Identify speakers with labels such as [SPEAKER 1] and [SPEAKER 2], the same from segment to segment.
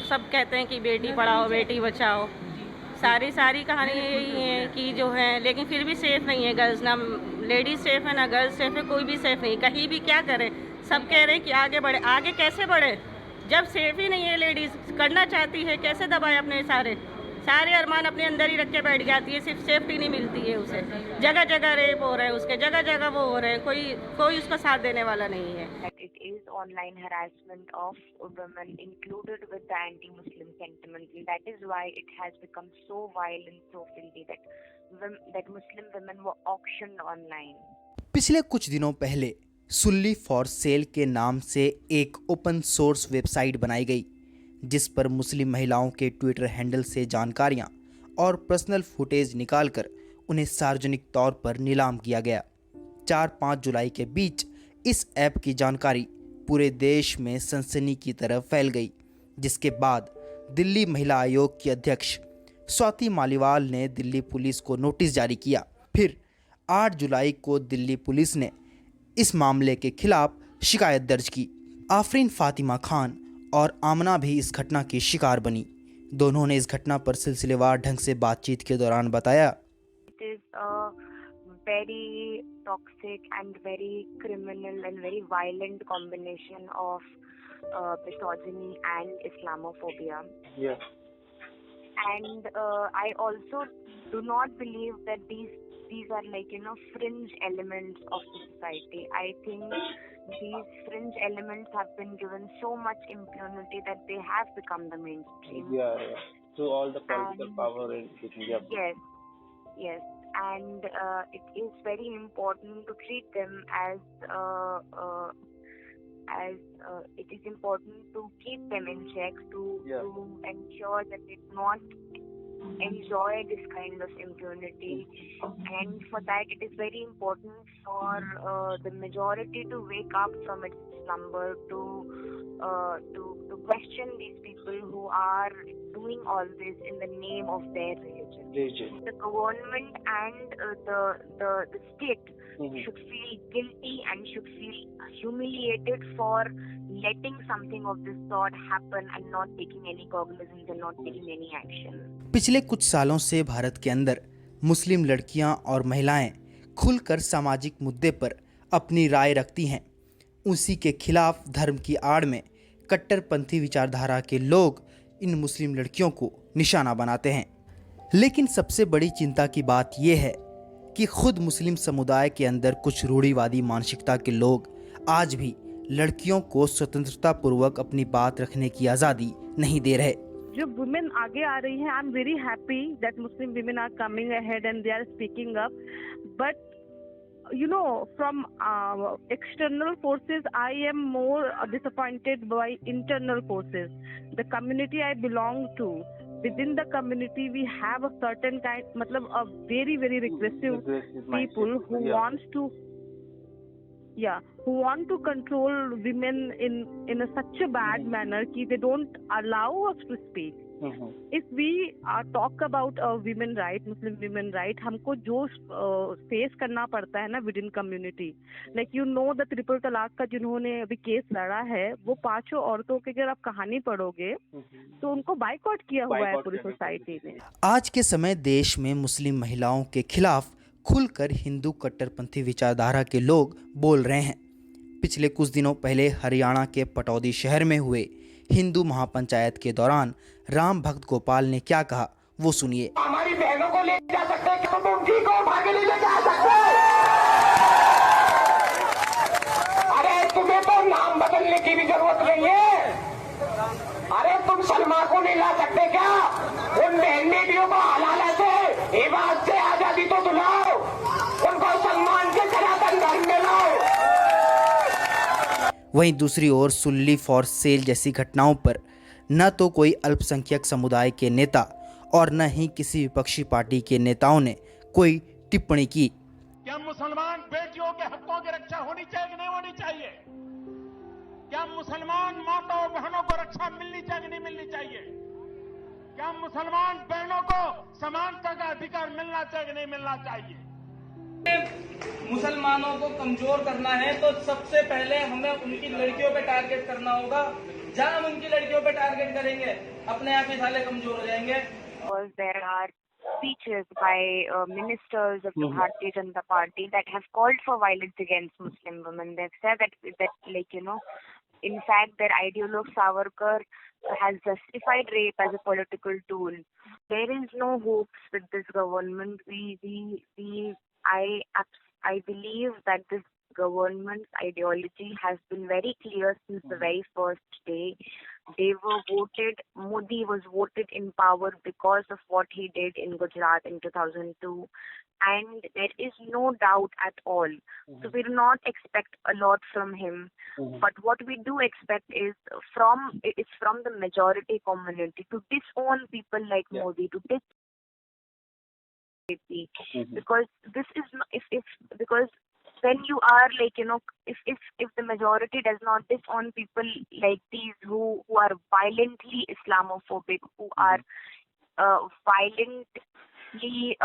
[SPEAKER 1] सब कहते हैं कि बेटी पढ़ाओ बेटी बचाओ, सारी कहानी यही है कि जो है, लेकिन फिर भी सेफ़ नहीं है गर्ल्स, ना लेडीज़ सेफ़ है ना गर्ल्स सेफ़ है, कोई भी सेफ़ नहीं, कहीं भी क्या करें। सब कह रहे हैं कि आगे बढ़े, आगे कैसे बढ़े जब सेफ़ ही नहीं है। लेडीज़ करना चाहती है, कैसे दबाए अपने सारे अरमान अपने अंदर ही रख के बैठ जाती है, सिर्फ सेफ्टी नहीं मिलती है उसे। जगह जगह रेप हो रहे हैं उसके, जगह जगह वो हो रहे हैं, कोई उसका साथ देने वाला नहीं है।
[SPEAKER 2] It is online harassment of women included with the anti-Muslim sentiment. That is why it has become so violent, so filthy that Muslim women were auctioned online.
[SPEAKER 3] पिछले कुछ दिनों पहले सुल्ली फॉर सेल के नाम से एक ओपन सोर्स वेबसाइट बनाई गई, जिस पर मुस्लिम महिलाओं के ट्विटर हैंडल से जानकारियां और पर्सनल फुटेज निकालकर उन्हें सार्वजनिक तौर पर नीलाम किया गया। 4-5 जुलाई के बीच इस ऐप की जानकारी पूरे देश में सनसनी की तरफ फैल गई, जिसके बाद दिल्ली महिला आयोग की अध्यक्ष स्वाति मालीवाल ने दिल्ली पुलिस को नोटिस जारी किया। फिर 8 जुलाई को दिल्ली पुलिस ने इस मामले के खिलाफ शिकायत दर्ज की। आफरीन फातिमा खान और आमना भी इस घटना की शिकार बनी। दोनों ने इस घटना पर सिलसिलेवार ढंग से बातचीत के दौरान बताया,
[SPEAKER 2] It is a very toxic and very criminal and very violent combination of misogyny and Islamophobia.
[SPEAKER 4] Yes.
[SPEAKER 2] And I also do not believe that these are like, fringe elements of the society. I think these fringe elements have been given so much impunity that they have become the mainstream.
[SPEAKER 4] Yeah. Through all the political power and everything. Yeah.
[SPEAKER 2] Yes. And it is very important to treat them as it is important to keep them in check, to ensure that they do not enjoy this kind of impunity. And for that, it is very important for the majority to wake up from its slumber, to question these people who are doing all this in the name of their religion. The government and the state should feel guilty and should feel humiliated for letting something of this sort happen and not taking any cognizance and not taking any action.
[SPEAKER 3] पिछले कुछ सालों से भारत के अंदर मुस्लिम लड़कियां और महिलाएं खुलकर सामाजिक मुद्दे पर अपनी राय रखती हैं। उसी के खिलाफ धर्म की आड़ में कट्टरपंथी विचारधारा के लोग इन मुस्लिम लड़कियों को निशाना बनाते हैं। लेकिन सबसे बड़ी चिंता की बात यह है कि खुद मुस्लिम समुदाय के अंदर कुछ रूढ़िवादी मानसिकता के लोग आज भी लड़कियों को स्वतंत्रता पूर्वक अपनी बात रखने की आज़ादी नहीं दे रहे।
[SPEAKER 5] जो वुमेन आगे आ रही हैं, I am very happy that Muslim women are coming ahead and they are speaking up, but from external forces, I am more disappointed by internal forces. The community I belong to, within the community we have a certain kind, a very very regressive people who want to control women in such a bad manner कि they don't allow us to speak. If we talk about women right, Muslim women right, हमको जो face करना पड़ता है ना within community, like the triple तलाक का जिन्होंने अभी केस लड़ा है, वो 5 औरतों की अगर आप कहानी पढ़ोगे तो उनको बाइकआउट किया हुआ है पूरी सोसाइटी ने।
[SPEAKER 3] आज के समय देश में मुस्लिम महिलाओं के खिलाफ खुलकर हिंदू कट्टरपंथी विचारधारा के लोग बोल रहे हैं। पिछले कुछ दिनों पहले हरियाणा के पटौदी शहर में हुए हिंदू महापंचायत के दौरान राम भक्त गोपाल ने क्या कहा, वो सुनिए।
[SPEAKER 6] हमारी बहनों को ले जा सकते हैं, तुम उनकी को उठा के ले जा सकते हो। अरे तुम्हें तो नाम बदलने की भी जरूरत नहीं है। अरे तुम सलमा को नहीं ला सकते क्या? उन बहन बेटियों को हलाला से, इबादत से आजादी तो दिलाओ, उनको सम्मान से सनातन धर्म में लाओ।
[SPEAKER 3] वहीं दूसरी ओर सुल्ली फॉर सेल जैसी घटनाओं पर न तो कोई अल्पसंख्यक समुदाय के नेता और न ही किसी विपक्षी पार्टी के नेताओं ने कोई टिप्पणी की।
[SPEAKER 7] क्या मुसलमान बेटियों के हकों की रक्षा होनी चाहिए कि नहीं होनी चाहिए? क्या मुसलमान माताओं बहनों को रक्षा मिलनी चाहिए कि नहीं मिलनी चाहिए? क्या मुसलमान बहनों को समानता का अधिकार मिलना चाहिए कि नहीं मिलना चाहिए?
[SPEAKER 8] मुसलमानों को कमजोर करना है तो सबसे पहले हमें उनकी लड़कियों पे टारगेट करना होगा। जहां हम उनकी लड़कियों पे टारगेट करेंगे अपने आप ही साले कमजोर हो जाएंगे।
[SPEAKER 2] Because there are speeches by ministers of the Bharatiya Janata Party that have called for violence against Muslim women. They've said that in fact, their ideologue Savarkar has justified rape as a political tool. There is no hopes with this government. I believe that this government's ideology has been very clear since the very first day. Modi was voted in power because of what he did in Gujarat in 2002. And there is no doubt at all. So we do not expect a lot from him. But what we do expect is from the majority community to disown people like Modi, to disown because this is not, because when you are if the majority does not disown people like these who are violently Islamophobic, who are violently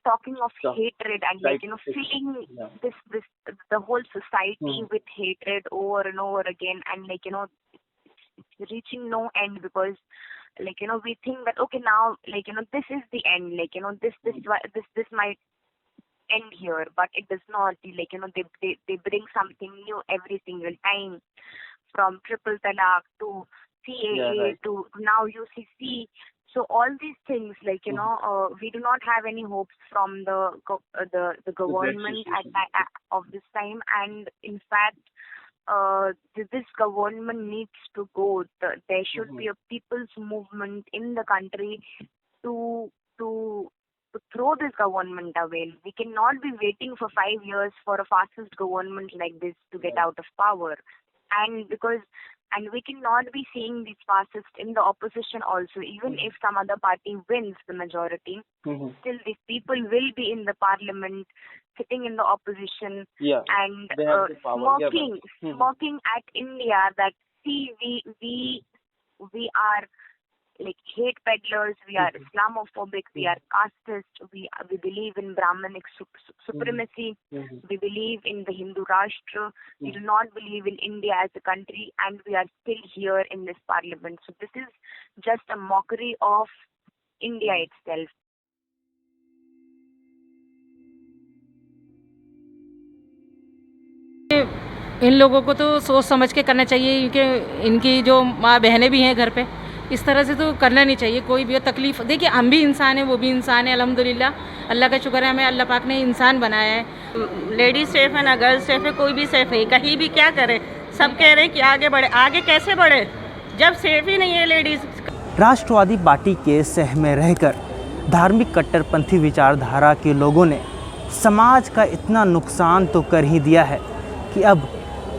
[SPEAKER 2] talking of hatred and filling this the whole society with hatred over and over again, and reaching no end, because we think that okay, now this is the end, this might end here, but it does not. They bring something new every single time, from triple talaq to CAA to now UCC. So all these things, we do not have any hopes from the government of this time, and in fact, this government needs to go. There should be a people's movement in the country to throw this government away. We cannot be waiting for 5 years for a fascist government like this to get out of power, and we cannot be seeing these fascists in the opposition also. Even if some other party wins the majority, still these people will be in the parliament, sitting in the opposition, and smoking at India that, see, we are like hate peddlers, we are Islamophobic, we are casteist, we believe in Brahmanic supremacy, we believe in the Hindu Rashtra, we do not believe in India as a country, and we are still here in this parliament. So this is just a mockery of India itself.
[SPEAKER 9] इन लोगों को तो सोच समझ के करना चाहिए, क्योंकि इनकी जो माँ बहनें भी हैं घर पे, इस तरह से तो करना नहीं चाहिए। कोई भी तकलीफ़, देखिए हम भी इंसान हैं, वो भी इंसान है। अल्हम्दुलिल्लाह, अल्लाह का शुक्र है, हमें अल्लाह पाक ने इंसान बनाया है।
[SPEAKER 1] लेडीज सेफ है ना गर्ल्स सेफ है, कोई भी सेफ नहीं। कहीं भी क्या करें, सब कह रहे हैं कि आगे बढ़े, आगे कैसे बढ़े जब सेफ ही नहीं है लेडीज़।
[SPEAKER 3] राष्ट्रवादी पार्टी के सह में रहकर धार्मिक कट्टरपंथी विचारधारा के लोगों ने समाज का इतना नुकसान तो कर ही दिया है कि अब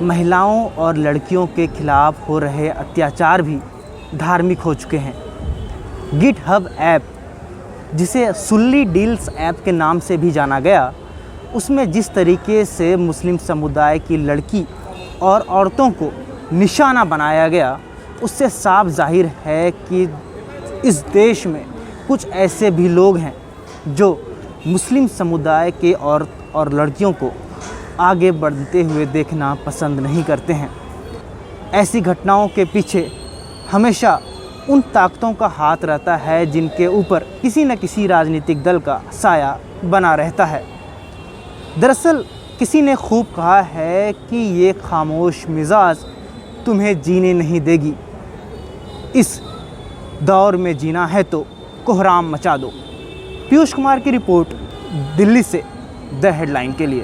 [SPEAKER 3] महिलाओं और लड़कियों के खिलाफ हो रहे अत्याचार भी धार्मिक हो चुके हैं। गिटहब ऐप, जिसे सुल्ली डील्स ऐप के नाम से भी जाना गया, उसमें जिस तरीके से मुस्लिम समुदाय की लड़की और औरतों को निशाना बनाया गया, उससे साफ जाहिर है कि इस देश में कुछ ऐसे भी लोग हैं जो मुस्लिम समुदाय के औरत और लड़कियों को आगे बढ़ते हुए देखना पसंद नहीं करते हैं। ऐसी घटनाओं के पीछे हमेशा उन ताकतों का हाथ रहता है जिनके ऊपर किसी न किसी राजनीतिक दल का साया बना रहता है। दरअसल किसी ने खूब कहा है कि ये खामोश मिजाज तुम्हें जीने नहीं देगी, इस दौर में जीना है तो कोहराम मचा दो। पीयूष कुमार की रिपोर्ट, दिल्ली से द हेडलाइन के लिए।